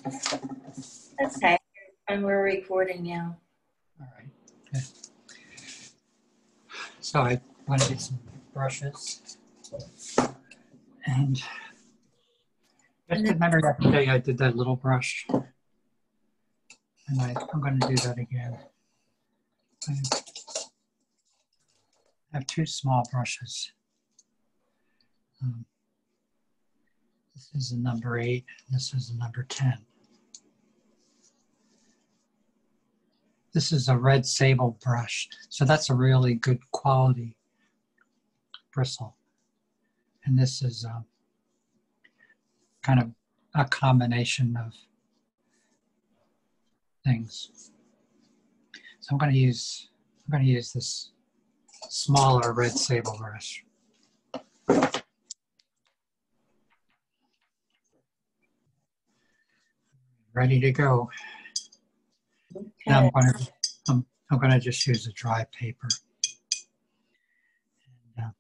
Okay, and we're recording now. All right. Okay. So I want to get some brushes. And just remember that today I did that little brush. And I'm going to do that again. I have two small brushes. This is a number 8, and this is a number 10. This is a red sable brush, so that's a really good quality bristle. And this is kind of a combination of things. So I'm going to use this smaller red sable brush. Ready to go. Okay. Now I'm going to just use a dry paper. And,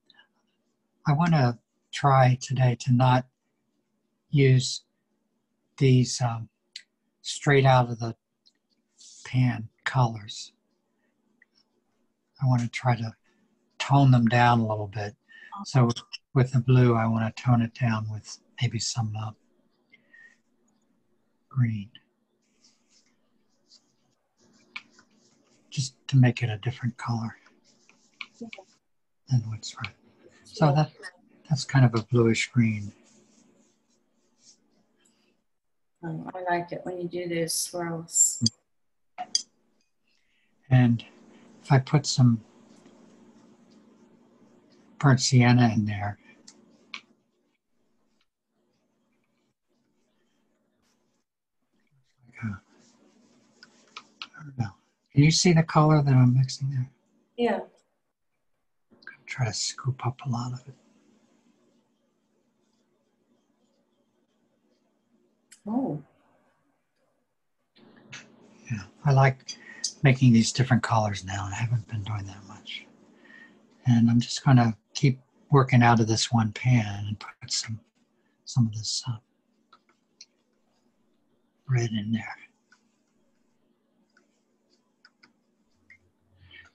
I want to try today to not use these straight out of the pan colors. I want to try to tone them down a little bit. So with the blue, I want to tone it down with maybe some green, just to make it a different color than what's right. So that's kind of a bluish green. I like it when you do those swirls. And if I put some burnt sienna in there, I don't know. Can you see the color that I'm mixing there? Yeah. I'm going to try to scoop up a lot of it. Oh. Yeah, I like making these different colors now. I haven't been doing that much. And I'm just going to keep working out of this one pan and put some of this red in there.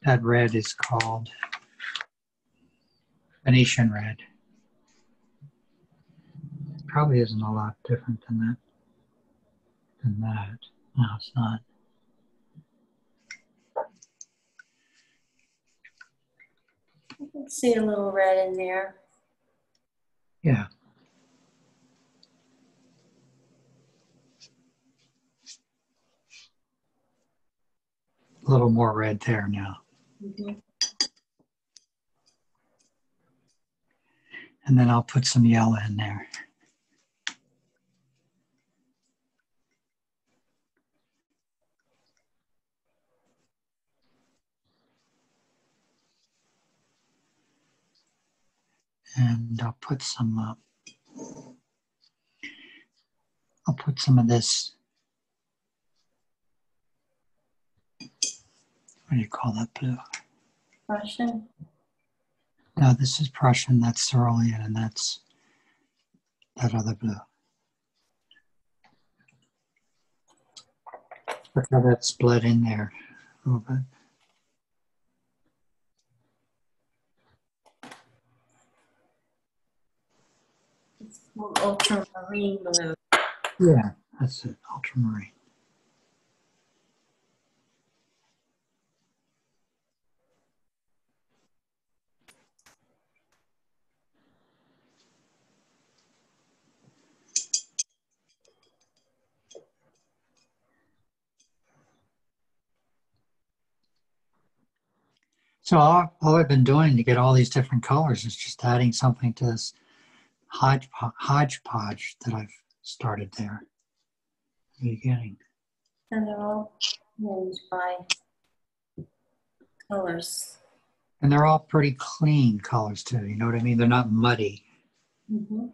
That red is called Venetian red. It probably isn't a lot different than that. No, it's not. I can see a little red in there. Yeah. A little more red there now. Mm-hmm. And then I'll put some yellow in there. And I'll put some of this, what do you call that blue? Prussian? No, this is Prussian, that's cerulean, and that's that other blue. Look how that split in there a little bit. It's called ultramarine blue. Yeah, that's it, ultramarine. So all I've been doing to get all these different colors is just adding something to this hodgepodge that I've started there at the beginning. And they're all named by colors. And they're all pretty clean colors too, you know what I mean? They're not muddy. Mm-hmm.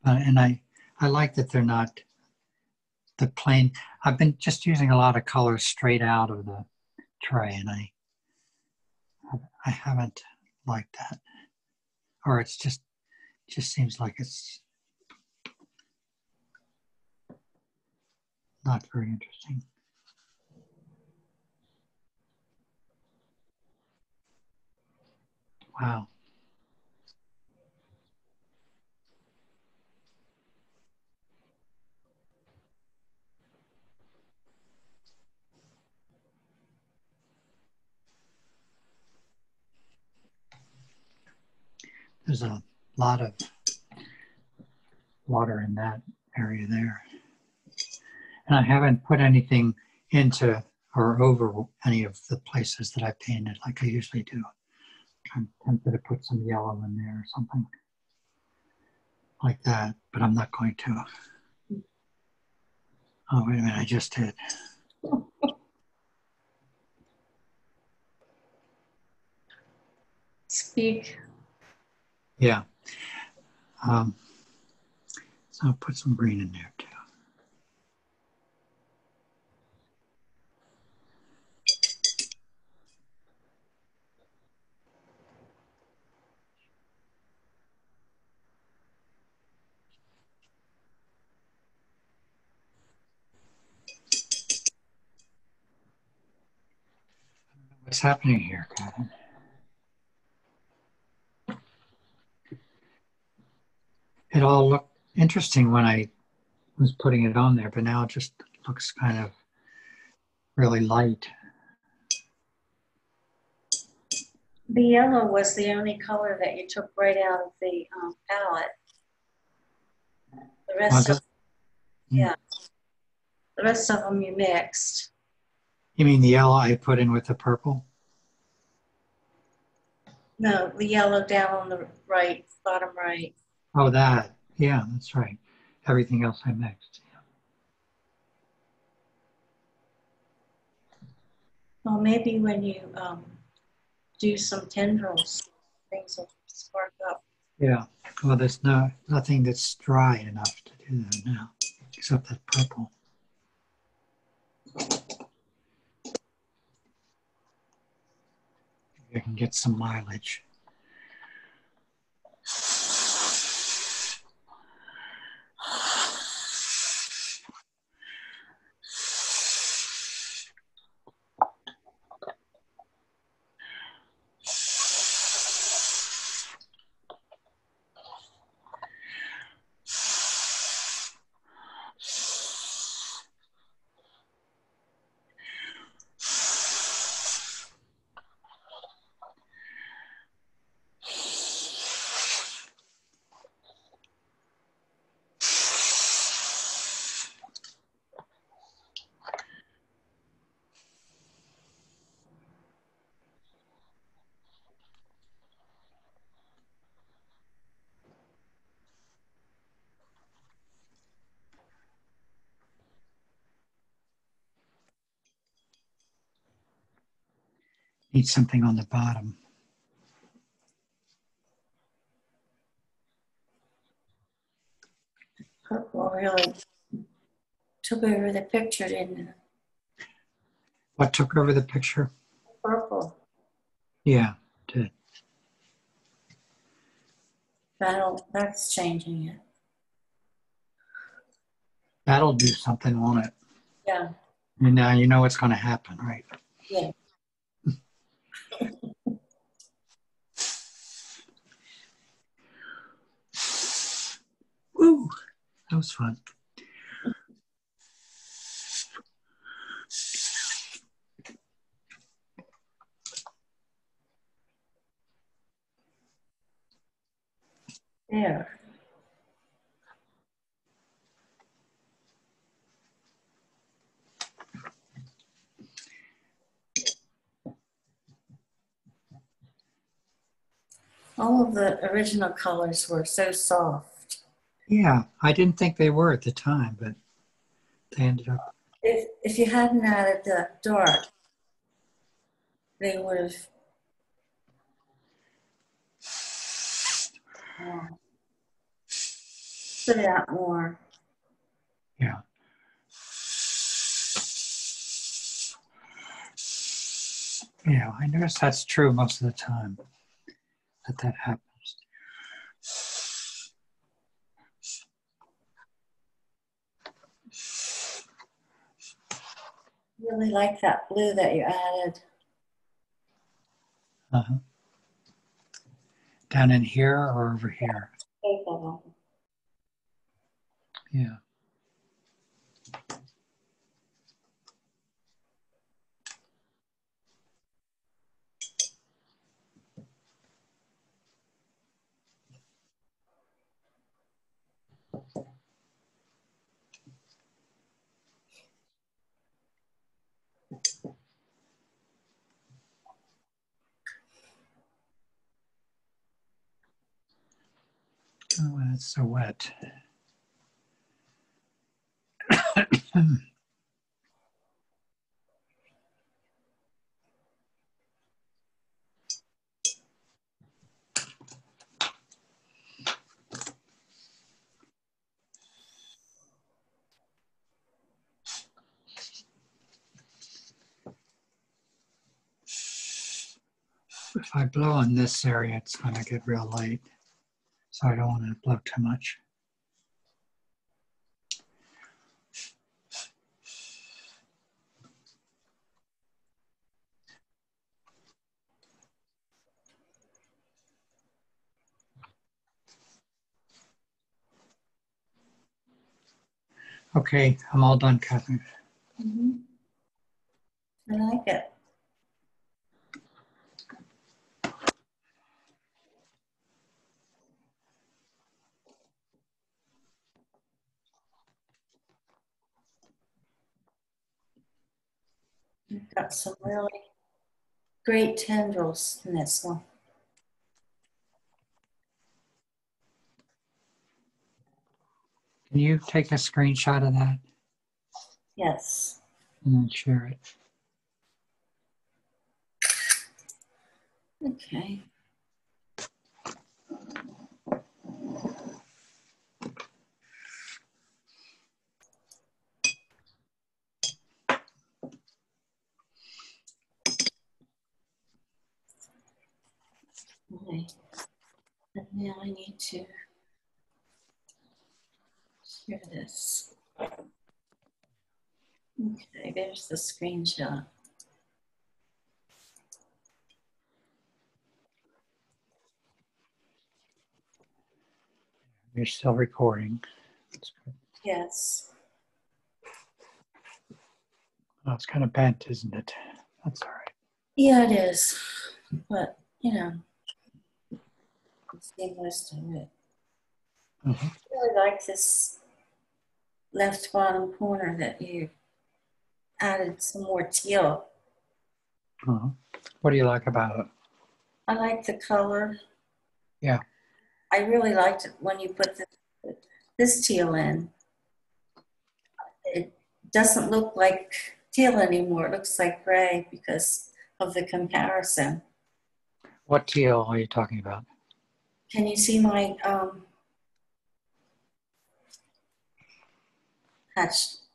And I like that they're not the plain. I've been just using a lot of colors straight out of the tray, and I haven't liked that. Or it's just seems like it's not very interesting. Wow. There's a lot of water in that area there. And I haven't put anything into or over any of the places that I painted like I usually do. I'm tempted to put some yellow in there or something like that, but I'm not going to. Oh, wait a minute, I just did. Speak. Yeah. So I'll put some green in there too. What's happening here, Kevin? It all looked interesting when I was putting it on there, but now it just looks kind of really light. The yellow was the only color that you took right out of the palette. The rest of, yeah, the rest of them you mixed. You mean the yellow I put in with the purple? No, the yellow down on the right, bottom right. Oh, that. Yeah, that's right. Everything else I mixed. Yeah. Well, maybe when you do some tendrils, things will spark up. Yeah. Well, there's nothing that's dry enough to do that now, except that purple. Maybe I can get some mileage. Need something on the bottom. Purple really took over the picture, didn't it? What took over the picture? Purple. Yeah, it did. That's changing it. That'll do something, won't it? Yeah. And now you know what's going to happen, right? Yeah. Woo! That was fun. There. All of the original colors were so soft. Yeah, I didn't think they were at the time, but they ended up. If you hadn't added the dark, they would have stood out more. Yeah. Yeah, I notice that's true most of the time that happens. Really like that blue that you added. Uh-huh. Down in here or over here? Both of them. Yeah. Oh, it's so wet. If I blow on this area, it's going to get real light. So I don't want to blow too much. Okay, I'm all done, Catherine. Mm-hmm. I like it. You've got some really great tendrils in this one. Can you take a screenshot of that Yes. and then share it? Okay. Okay. And now I need to share this. Okay, there's the screenshot. You're still recording. That's good. Yes. Oh, it's kind of bent, isn't it? That's all right. Yeah, it is. But, you know, it's the most of it. Mm-hmm. I really like this left bottom corner that you added some more teal. Uh-huh. What do you like about it? I like the color. Yeah. I really liked it when you put this teal in. It doesn't look like teal anymore. It looks like gray because of the comparison. What teal are you talking about? Can you see my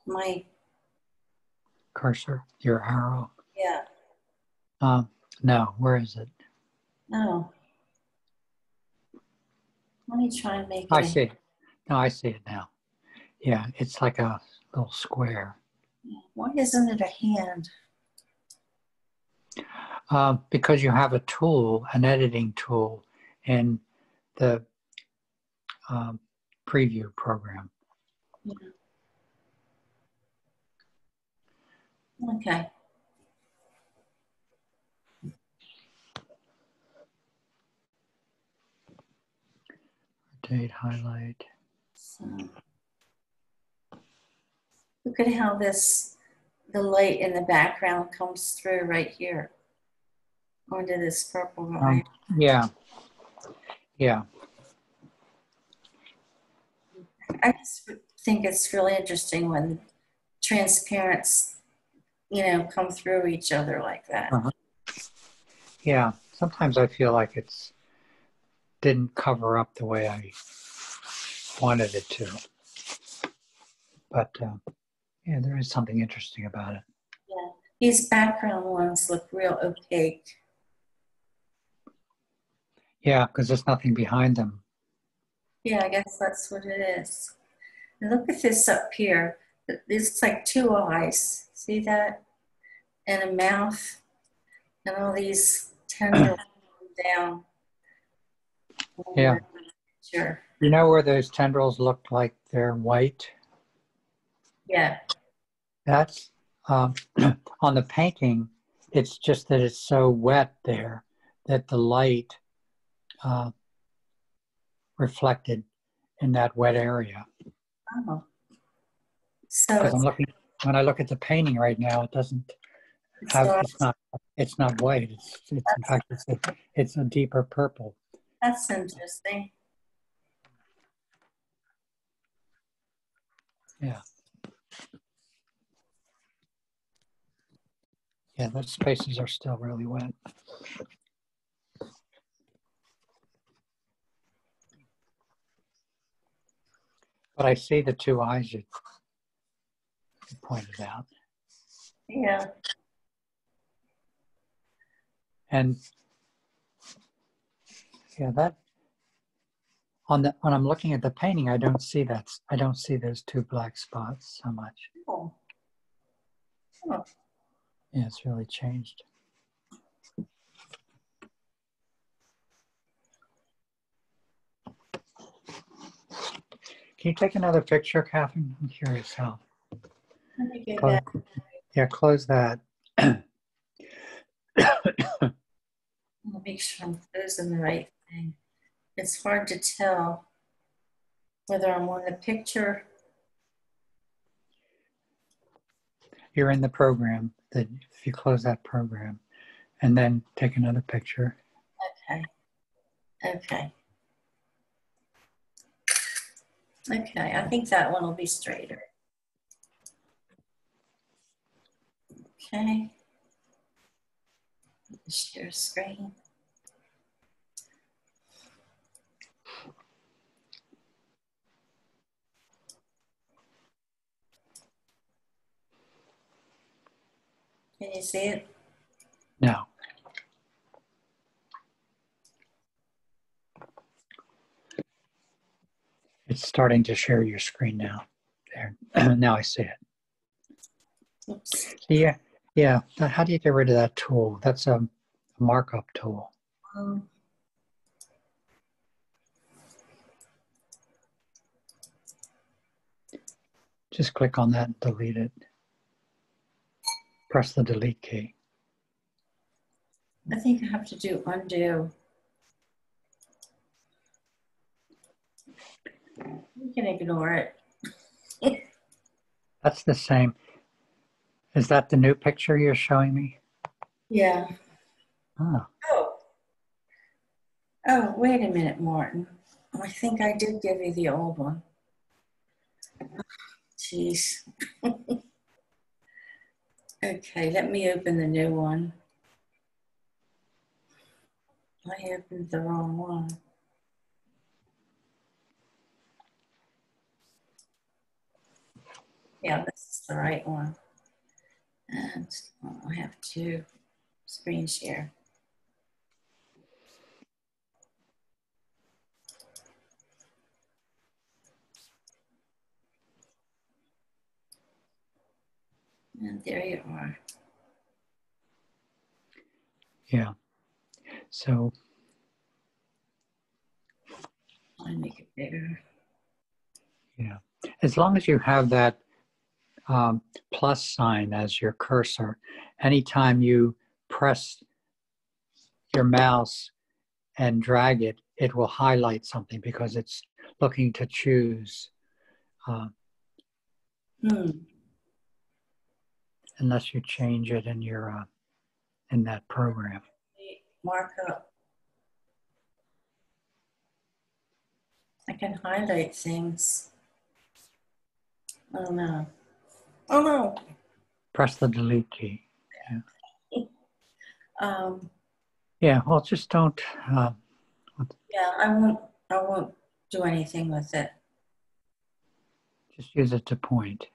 my Cursor? Your arrow? yeah. No. Where is it? No. Let me try and make I it. see it. No, I see it now. Yeah, it's like a little square. Why isn't it a hand? Because you have a tool, an editing tool, in the preview program. Yeah. Okay. Rotate, highlight. So look at how the light in the background comes through right here onto this purple line. Yeah. Yeah. I just think it's really interesting when transparents, come through each other like that. Uh-huh. Yeah. Sometimes I feel like it's didn't cover up the way I wanted it to. But yeah, there is something interesting about it. Yeah. These background ones look real opaque. Yeah, because there's nothing behind them. Yeah, I guess that's what it is. And look at this up here. It's like two eyes. See that? And a mouth and all these tendrils down. Yeah. Sure. You know where those tendrils look like they're white? Yeah. That's on the painting. It's just that it's so wet there that the light reflected in that wet area. Oh. So Because I'm looking, when I look at the painting right now, it doesn't have, it's not white. It's in fact, it's a deeper purple. that's interesting. Yeah. Yeah, those spaces are still really wet. But I see the two eyes you pointed out. Yeah. And yeah, that when I'm looking at the painting, I don't see that. I don't see those two black spots so much. Oh. Oh. Yeah, it's really changed. Can you take another picture, Catherine? I'm curious how. Let me get that. Yeah, close that. I'll make sure I'm closing the right thing. It's hard to tell whether I'm on the picture. You're in the program. That if you close that program, and then take another picture. Okay. Okay. Okay, I think that one will be straighter. Okay. Share screen. Can you see it? No. It's starting to share your screen now. There. Now I see it. Oops. Yeah. Yeah. How do you get rid of that tool? That's a markup tool. Just click on that and delete it. Press the delete key. I think I have to do undo. You can ignore it. That's the same. Is that the new picture you're showing me? Yeah. Oh. Oh, wait a minute, Martin. I think I did give you the old one. Jeez. Okay, let me open the new one. I opened the wrong one. Yeah, this is the right one. And I have to screen share. And there you are. Yeah. So I make it bigger. yeah, as long as you have that plus sign as your cursor, anytime you press your mouse and drag it, it will highlight something because it's looking to choose. Unless you change it in your in that program. Markup. I can highlight things. Oh no. Oh no. Press the delete key. Yeah. Yeah. Well, just don't. Yeah, I won't do anything with it. Just use it to point.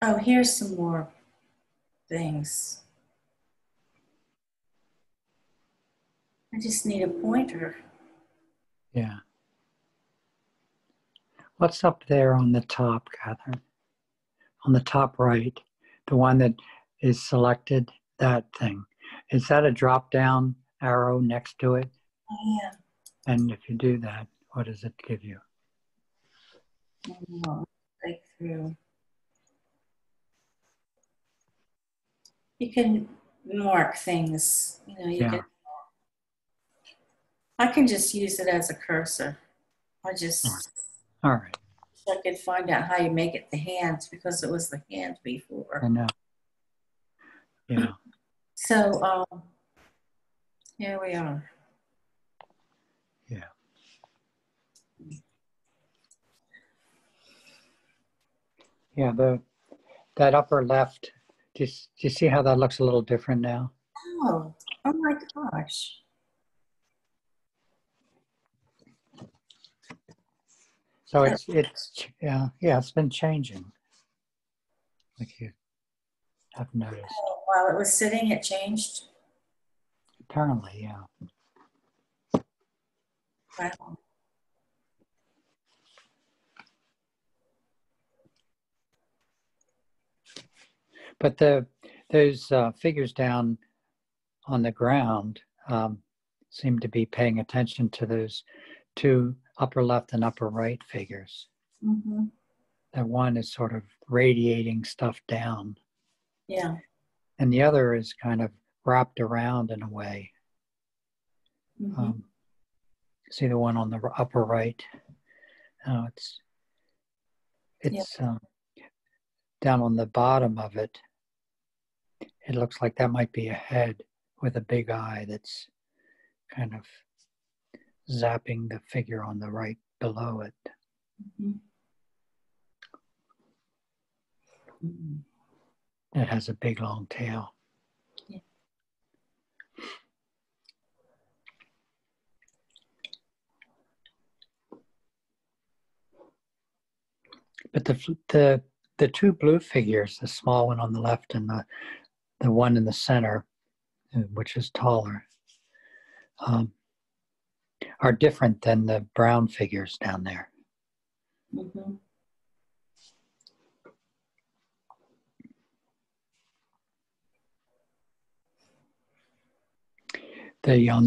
Oh, here's some more things. I just need a pointer. Yeah. What's up there on the top, Catherine? On the top right, the one that is selected, that thing. Is that a drop-down arrow next to it? Oh, yeah. And if you do that, what does it give you? Like through. You can mark things. You know, you Yeah. can. I can just use it as a cursor. I All right. I could find out how you make it the hands because it was the hand I before. know. Yeah. So here we are. Yeah. Yeah. That upper left. Do you see how that looks a little different now? Oh, oh my gosh. So it's it's been changing, like you have noticed. While it was sitting, it changed. Apparently, yeah. Wow. But those figures down on the ground seem to be paying attention to those two upper left and upper right figures. Mm-hmm. That one is sort of radiating stuff down. Yeah. And the other is kind of wrapped around in a way. Mm-hmm. See the one on the upper right? Oh, it's down on the bottom of it. It looks like that might be a head with a big eye that's kind of zapping the figure on the right below it. Mm-hmm. Mm-hmm. It has a big long tail. Yeah. But the two blue figures, the small one on the left and the one in the center, which is taller, are different than the brown figures down there. Mm-hmm. On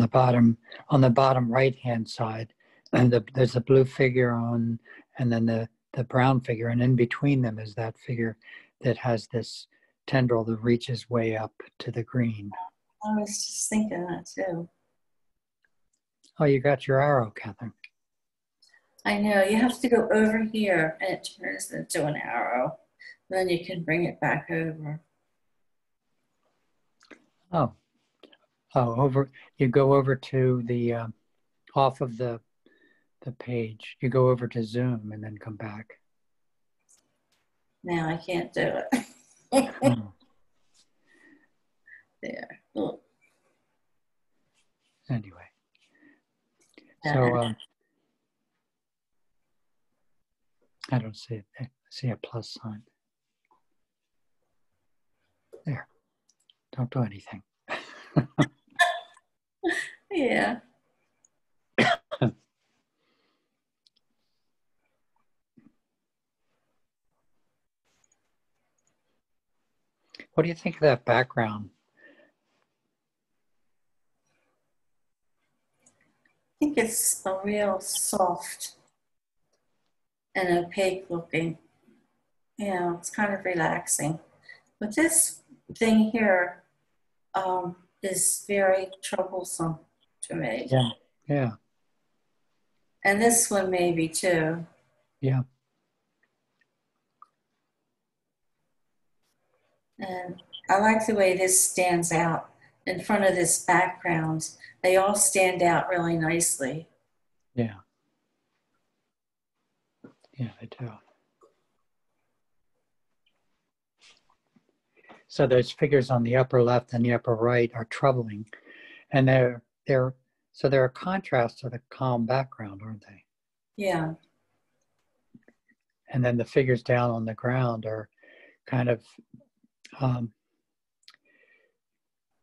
the bottom right hand side, and there's a blue figure on, and then the brown figure, and in between them is that figure that has this tendril that reaches way up to the green. I was just thinking that too. Oh, you got your arrow, Catherine. I know you have to go over here and it turns into an arrow. Then you can bring it back over. Oh, you go over to the off of the page. You go over to Zoom and then come back. Now I can't do it. Oh. There. Look. Anyway, so I don't see it. I see a plus sign. There. Don't do anything. Yeah. What do you think of that background? I think it's a real soft and opaque looking. You know, it's kind of relaxing. But this thing here is very troublesome to me. Yeah, yeah, And this one maybe too. yeah. And I like the way this stands out in front of this background. They all stand out really nicely. Yeah. Yeah, they do. So those figures on the upper left and the upper right are troubling. And they're a contrast to the calm background, aren't they? Yeah. And then the figures down on the ground are kind of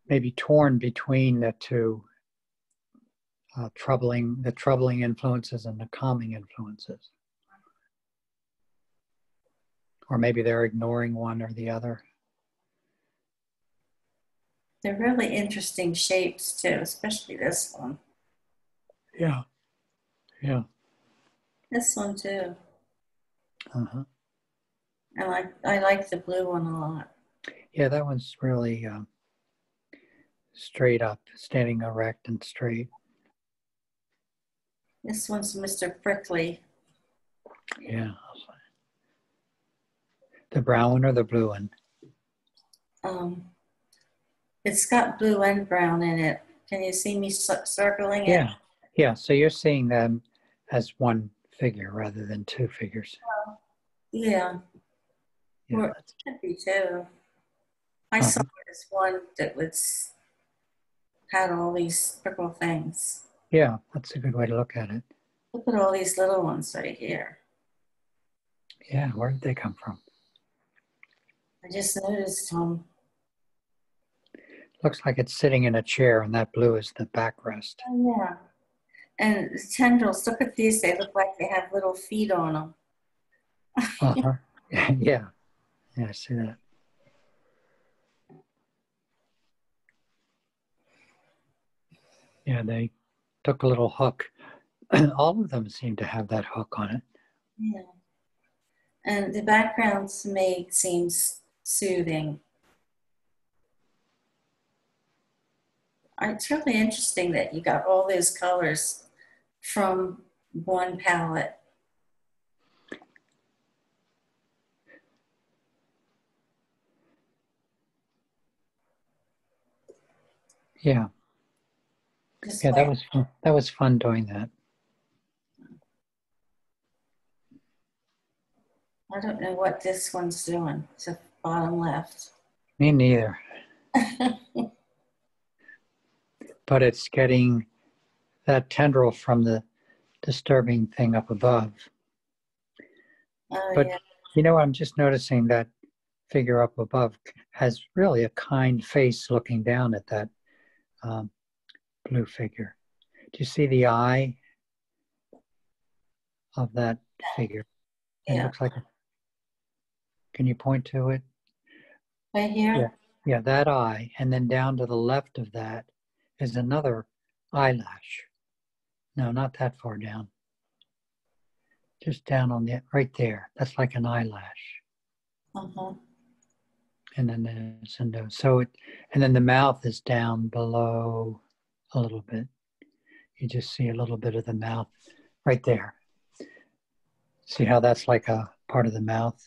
maybe torn between the two the troubling influences and the calming influences. Or maybe they're ignoring one or the other. They're really interesting shapes too, especially this one. Yeah. Yeah. This one too. Uh-huh. I like the blue one a lot. Yeah, that one's really straight up, standing erect and straight. This one's Mr. Prickly. Yeah. The brown one or the blue one? It's got blue and brown in it. Can you see me circling it? Yeah. Yeah. So you're seeing them as one figure rather than two figures. Yeah. Yeah, Well, it could be two. I saw this one that had all these purple things. Yeah, that's a good way to look at it. Look at all these little ones right here. Yeah, where did they come from? I just noticed them. Looks like it's sitting in a chair, and that blue is the backrest. Oh, yeah. And the tendrils, look at these. They look like they have little feet on them. Uh-huh. Yeah. Yeah, I see that. Yeah, they took a little hook. All of them seem to have that hook on it. Yeah. And the background to me seems soothing. It's really interesting that you got all those colors from one palette. Yeah. Yeah, that was fun. That was fun doing that. I don't know what this one's doing. It's the bottom left. Me neither. But it's getting that tendril from the disturbing thing up above. But Yeah. you know, I'm just noticing that figure up above has really a kind face looking down at that blue figure. Do you see the eye of that figure? It looks like can you point to it? Right here? Yeah. Yeah, that eye. And then down to the left of that is another eyelash. No, not that far down. Just down on the right there. That's like an eyelash. Uh-huh. And then there's a nose. So it, and then the mouth is down below a little bit. You just see a little bit of the mouth right there. See how that's like a part of the mouth?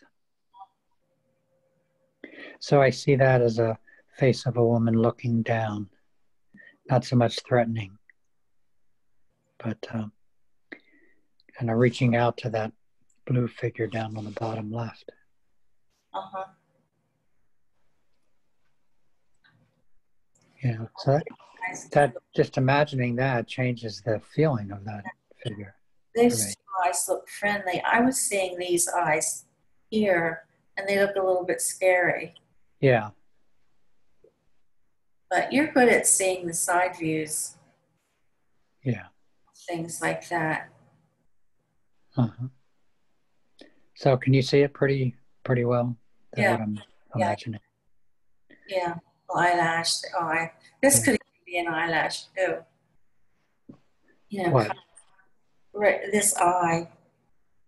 So I see that as a face of a woman looking down, not so much threatening, but kind of reaching out to that blue figure down on the bottom left. Uh-huh. Yeah, so that just imagining that changes the feeling of that figure. These eyes look friendly. I was seeing these eyes here, and they look a little bit scary. Yeah. But you're good at seeing the side views. Yeah. Things like that. Uh-huh. So can you see it pretty well? Yeah. What I'm imagining. Yeah. Eyelash, the eye. This could be an eyelash too. You know, what? Right, this eye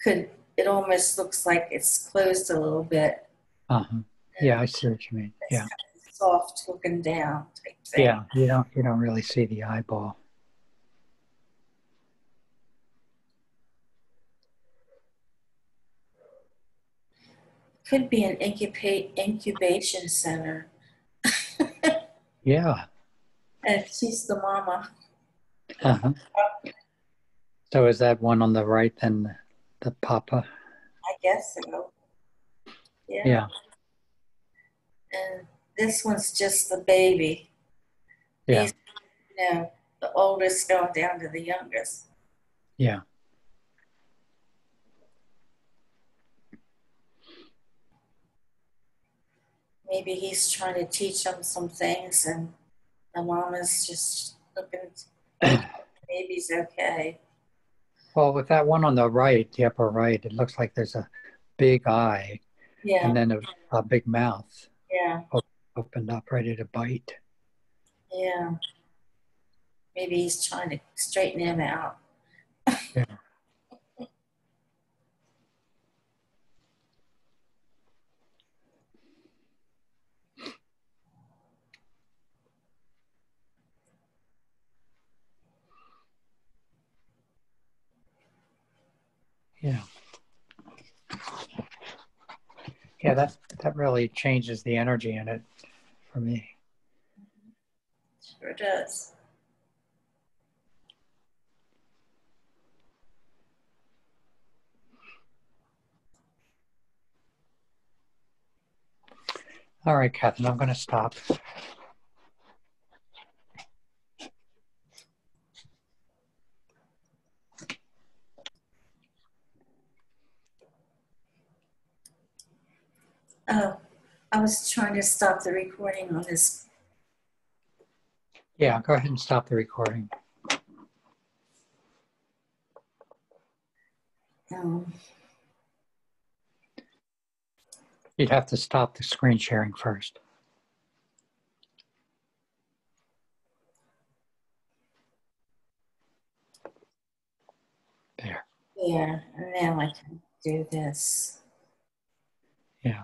it almost looks like it's closed a little bit. Uh-huh. Yeah, I see what you mean. Yeah. Kind of soft looking down type thing. Yeah, you don't really see the eyeball. Could be an incubation center. Yeah. And she's the mama. Uh-huh. So is that one on the right then the papa? I guess so. Yeah. Yeah. And this one's just the baby. Yeah. He's, the oldest going down to the youngest. Yeah. maybe he's trying to teach them some things, and the mom is just looking to make the baby's okay. Well, with that one on the right, the upper right, it looks like there's a big eye and Yeah, then a big mouth yeah, opened up, ready to bite. yeah. Maybe he's trying to straighten him out. Yeah. Yeah. Yeah, that really changes the energy in it for me. Sure does. All right, Catherine, I'm going to stop. Oh, I was trying to stop the recording on this. Yeah, go ahead and stop the recording. Um, You'd have to stop the screen sharing first. There. yeah, and now I can do this. Yeah.